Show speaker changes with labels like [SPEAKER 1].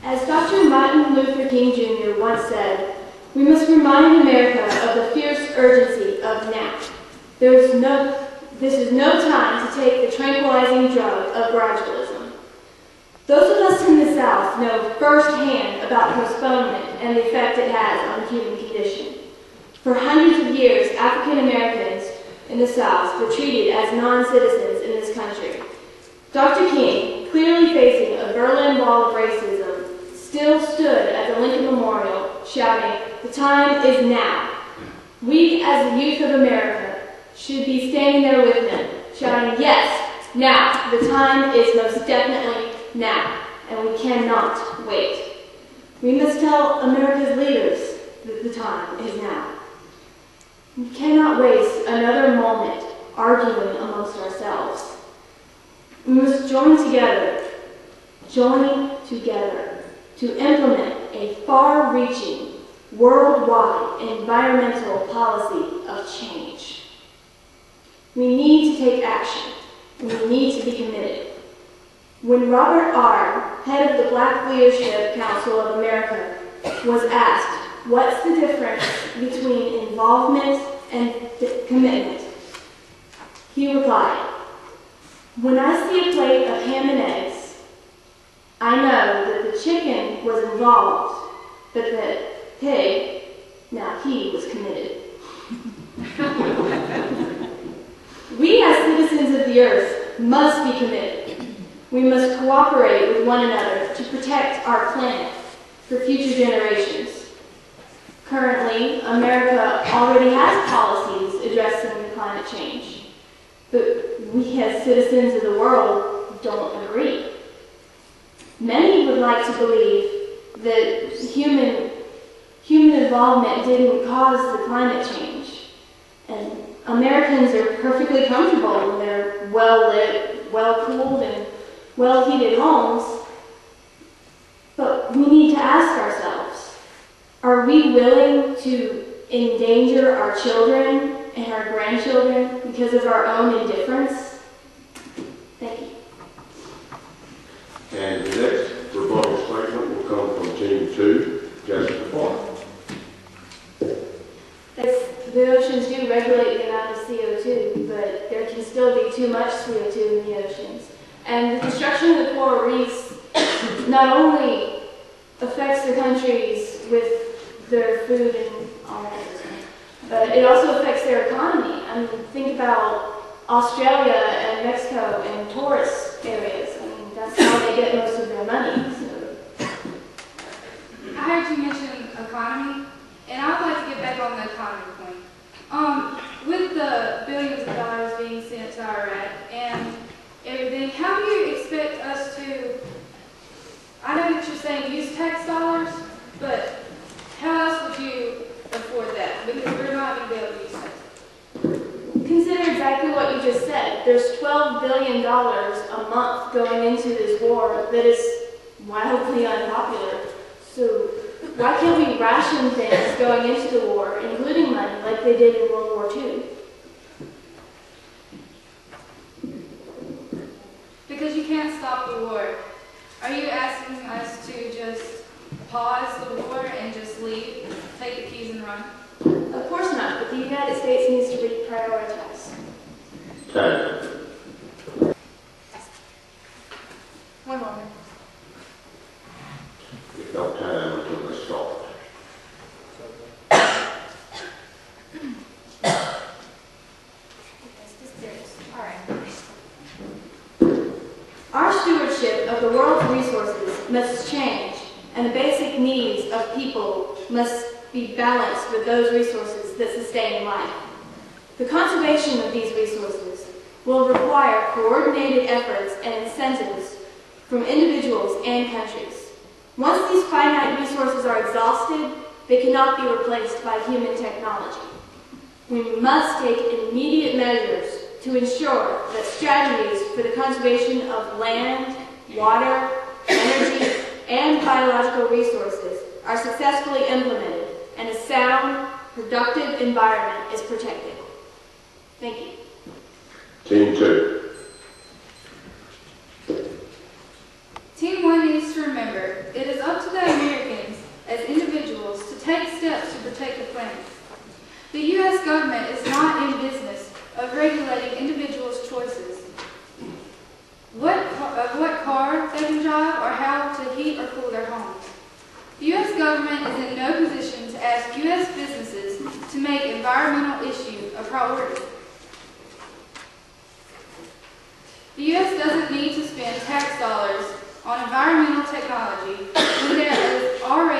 [SPEAKER 1] As Dr. Martin Luther King Jr. once said, we must remind America of the fierce urgency of now. This is no time to take the tranquilizing drug of gradualism. Those of us in the South know firsthand about postponement and the effect it has on the human condition. For hundreds of years, African Americans in the South were treated as non-citizens in this country. Dr. King, clearly facing a Berlin Wall of racism, still stood at the Lincoln Memorial shouting, "The time is now." We, as the youth of America, should be standing there with him, shouting, "Yes, now. The time is most definitely now, and we cannot wait." We must tell America's leaders that the time is now. We cannot waste another moment arguing amongst ourselves. We must join together to implement a far-reaching, worldwide environmental policy of change. We need to take action. We need to be committed. When Robert R., head of the Black Leadership Council of America, was asked, what's the difference between involvement and commitment, he replied, "When I see a plate of ham and eggs, I know that the chicken was involved, but the pig, now he was committed." We as citizens of the earth must be committed. We must cooperate with one another to protect our planet for future generations. Currently, America already has policies addressing climate change, but we as citizens of the world don't agree. Many would like to believe that human involvement didn't cause the climate change, and Americans are perfectly comfortable in their well-lit, well-cooled, and well-heated homes. But we need to ask ourselves, are we willing to endanger our children and our grandchildren because of our own indifference? Thank you.
[SPEAKER 2] And the next rebuttal statement will come from Team 2, Jessica Clark.
[SPEAKER 1] The oceans do regulate the amount of CO2, but there can still be too much CO2 in the oceans. And the destruction of the coral reefs not only affects the countries with their food and all that, but it also affects their economy. I mean, think about Australia and Mexico and tourist areas. I mean, that's how they get most of their money. So.
[SPEAKER 3] I heard you mention economy, and I would like to get back on the economy point. With the billions of dollars being sent to Iraq and everything, how do you expect us to, I know that you're saying use tax dollars, but how else would you afford that? Because we're not going to be able to use tax.
[SPEAKER 1] Consider exactly what you just said. There's $12 billion a month going into this war that is wildly unpopular. So why can't we ration things going into the war, including money, like they did in World War II?
[SPEAKER 3] Because you can't stop the war. Are you asking us to just pause the war and just leave, take the keys and run?
[SPEAKER 1] Of course not, but the United States needs to reprioritize.
[SPEAKER 2] Time.
[SPEAKER 3] One moment.
[SPEAKER 2] If no time until the start.
[SPEAKER 1] Our stewardship of the world's resources must change, and the basic needs of people must be balanced with those resources that sustain life. The conservation of these resources will require coordinated efforts and incentives from individuals and countries. Once these finite resources are exhausted, they cannot be replaced by human technology. We must take immediate measures to ensure that strategies for the conservation of land, water, energy, and biological resources are successfully implemented and a sound, productive environment is protected. Thank you.
[SPEAKER 2] Team 2.
[SPEAKER 3] Team 1 needs to remember, it is up to government is not in business of regulating individuals' choices. What car they can drive or how to heat or cool their homes. The U.S. government is in no position to ask U.S. businesses to make environmental issue a priority. The U.S. doesn't need to spend tax dollars on environmental technology when there is already